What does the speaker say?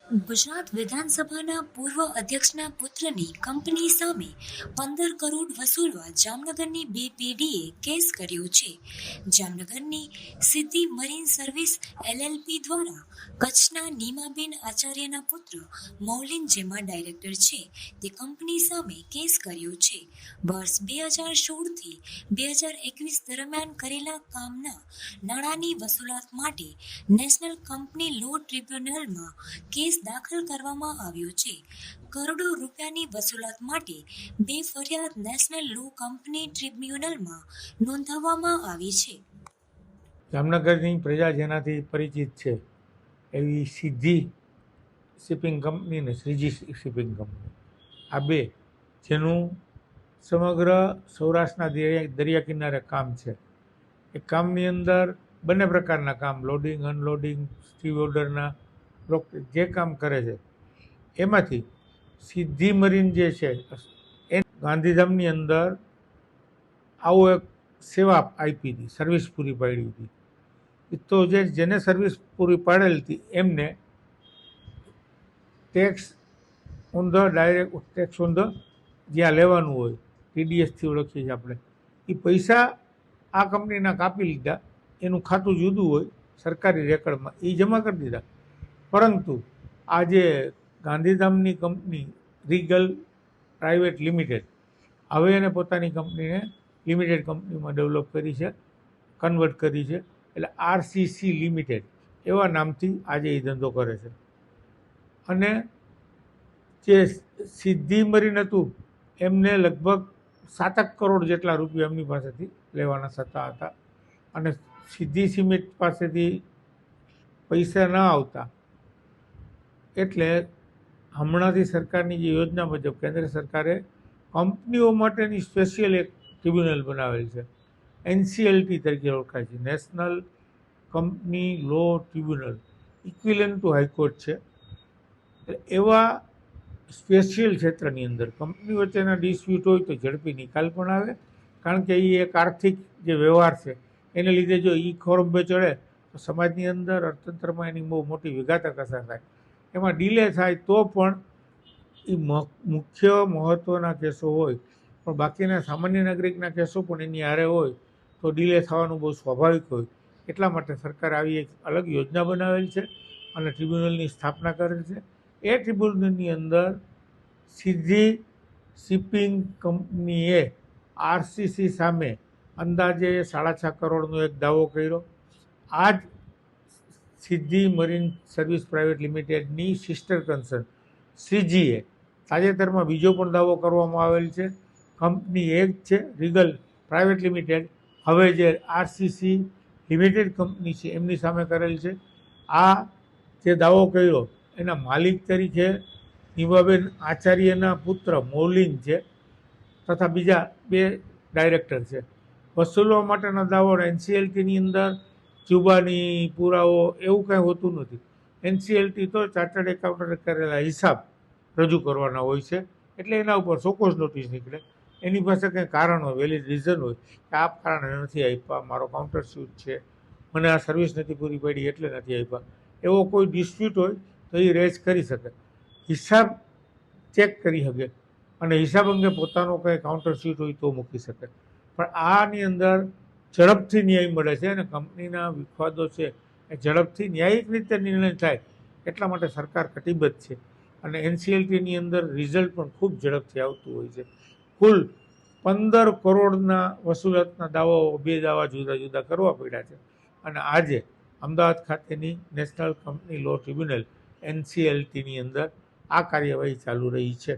ગુજરાત વિધાનસભાના પૂર્વ અધ્યક્ષના પુત્રની કંપની સામે 15 કરોડ વસૂલવા જામનગરની બે પેઢીએ કેસ કર્યો છે. જામનગરની સિદ્ધિ મરીન સર્વિસ એલએલપી દ્વારા કચ્છના નીમાબેન આચાર્યના પુત્ર મૌલિન જેમાં ડાયરેક્ટર છે તે કંપની સામે કેસ કર્યો છે. વર્ષ 2016થી 2021 દરમિયાન કરેલા કામના નાણાંની વસૂલાત માટે નેશનલ કંપની લો ટ્રિબ્યુનલમાં કેસ દાખલ કરવામાં આવ્યો છે. કરોડો રૂપિયાની વસૂલાત માટે બે ફરિયાદ નેશનલ લો કંપની ટ્રિબ્યુનલમાં નોંધાવવામાં આવી છે. જામનગરની પ્રજા જેનાથી પરિચિત છે એવી સિદ્ધિ શિપિંગ કંપની ને શ્રીજી શિપિંગ કંપની, આ બે જેનું સમગ્ર સૌરાષ્ટ્રના દરિયા કિનારે કામ છે. એ કામની અંદર બંને પ્રકારના કામ, લોડિંગ, અનલોડિંગ, સ્ટીવ ઓર્ડરના જે કામ કરે છે એમાંથી સિદ્ધિ મરીન જે છે એ ગાંધીધામની અંદર આવો એક સેવા આપી હતી, સર્વિસ પૂરી પાડી હતી. તો જેને સર્વિસ પૂરી પાડેલી હતી એમને tax on the direct tax on the જ્યાં લેવાનું હોય, ટીડીએસથી ઓળખીએ છીએ આપણે, એ પૈસા આ કંપનીના કાપી લીધા. એનું ખાતું જુદું હોય સરકારી રેકર્ડમાં, એ જમા કરી દીધા. પરંતુ આ જે ગાંધીધામની કંપની રીગલ પ્રાઇવેટ લિમિટેડ, હવે એને પોતાની કંપનીને લિમિટેડ કંપનીમાં ડેવલપ કરી છે, કન્વર્ટ કરી છે. એટલે આરસીસી લિમિટેડ એવા નામથી આજે એ ધંધો કરે છે. અને જે સિદ્ધિ મરીન હતું એમને લગભગ 7 કરોડ જેટલા રૂપિયા એમની પાસેથી લેવાના થતા હતા. અને સિદ્ધિ સિમેન્ટ પાસેથી પૈસા ન આવતા એટલે હમણાંથી સરકારની જે યોજના મુજબ કેન્દ્ર સરકારે કંપનીઓ માટેની સ્પેશિયલ એક ટ્રિબ્યુનલ બનાવેલ છે, એનસીએલટી તરીકે ઓળખાય છે, national company law tribunal, equivalent to high court છે. એવા સ્પેશિયલ ક્ષેત્રની અંદર કંપની વચ્ચેના ડિસ્પ્યુટ હોય તો ઝડપી નિકાલ પણ આવે, કારણ કે એ એક આર્થિક જે વ્યવહાર છે એને લીધે જો ઈ ખોરંભે ચડે તો સમાજની અંદર અર્થતંત્રમાં એની બહુ મોટી વિઘાતક અસર થાય. એમાં ડીલે થાય તો પણ એ મુખ્ય મહત્ત્વના કેસો હોય, પણ બાકીના સામાન્ય નાગરિકના કેસો પણ એની હારે હોય તો ડીલે થવાનું બહુ સ્વાભાવિક હોય. એટલા માટે સરકાર આવી એક અલગ યોજના બનાવેલ છે અને ટ્રિબ્યુનલની સ્થાપના કરેલ છે. એ ટ્રિબ્યુનલની અંદર સિદ્ધિ શિપિંગ કંપનીએ આરસીસી સામે અંદાજે 6.5 કરોડનો એક દાવો કર્યો. આ જ સિદ્ધિ મરીન સર્વિસ પ્રાઇવેટ લિમિટેડની સિસ્ટર કન્સર્ન શ્રીજીએ તાજેતરમાં બીજો પણ દાવો કરવામાં આવેલ છે. કંપની એક છે રીગલ પ્રાઇવેટ લિમિટેડ, હવે જે આરસીસી લિમિટેડ કંપની છે એમની સામે કરેલ છે. આ જે દાવો કર્યો એના માલિક તરીકે નીમાબેન આચાર્યના પુત્ર મૌલિન છે તથા બીજા બે ડાયરેક્ટર છે. વસૂલવા માટેનો દાવો એનસીએલટીની અંદર જુબાની પુરાવો એવું કાંઈ હોતું નથી. એનસીએલટી તો ચાર્ટર્ડ એકાઉન્ટન્ટે કરેલા હિસાબ રજૂ કરવાના હોય છે, એટલે એના ઉપર ચોક્કસ નોટિસ નીકળે. એની પાસે કંઈ કારણ હોય, વેલિડ રીઝન હોય કે આ કારણે નથી આપ્યા, મારો કાઉન્ટર સ્યુટ છે, મને આ સર્વિસ નથી પૂરી પાડી એટલે નથી આપ્યા, એવો કોઈ ડિસ્પ્યુટ હોય તો એ રેઝ કરી શકે, હિસાબ ચેક કરી શકે અને હિસાબ અંગે પોતાનો કંઈ કાઉન્ટર સ્યુટ હોય તો મૂકી શકે. પણ આની અંદર ઝડપથી ન્યાય મળે છે અને કંપનીના વિવાદો છે એ ઝડપથી ન્યાયિક રીતે નિર્ણય થાય એટલા માટે સરકાર કટિબદ્ધ છે. અને એનસીએલટીની અંદર રિઝલ્ટ પણ ખૂબ ઝડપથી આવતું હોય છે. કુલ 15 કરોડના વસૂલાતના દાવાઓ, બે દાવા જુદા જુદા કરવા પડ્યા છે. અને આજે અમદાવાદ ખાતેની નેશનલ કંપની લો ટ્રિબ્યુનલ એનસીએલટીની અંદર આ કાર્યવાહી ચાલુ રહી છે.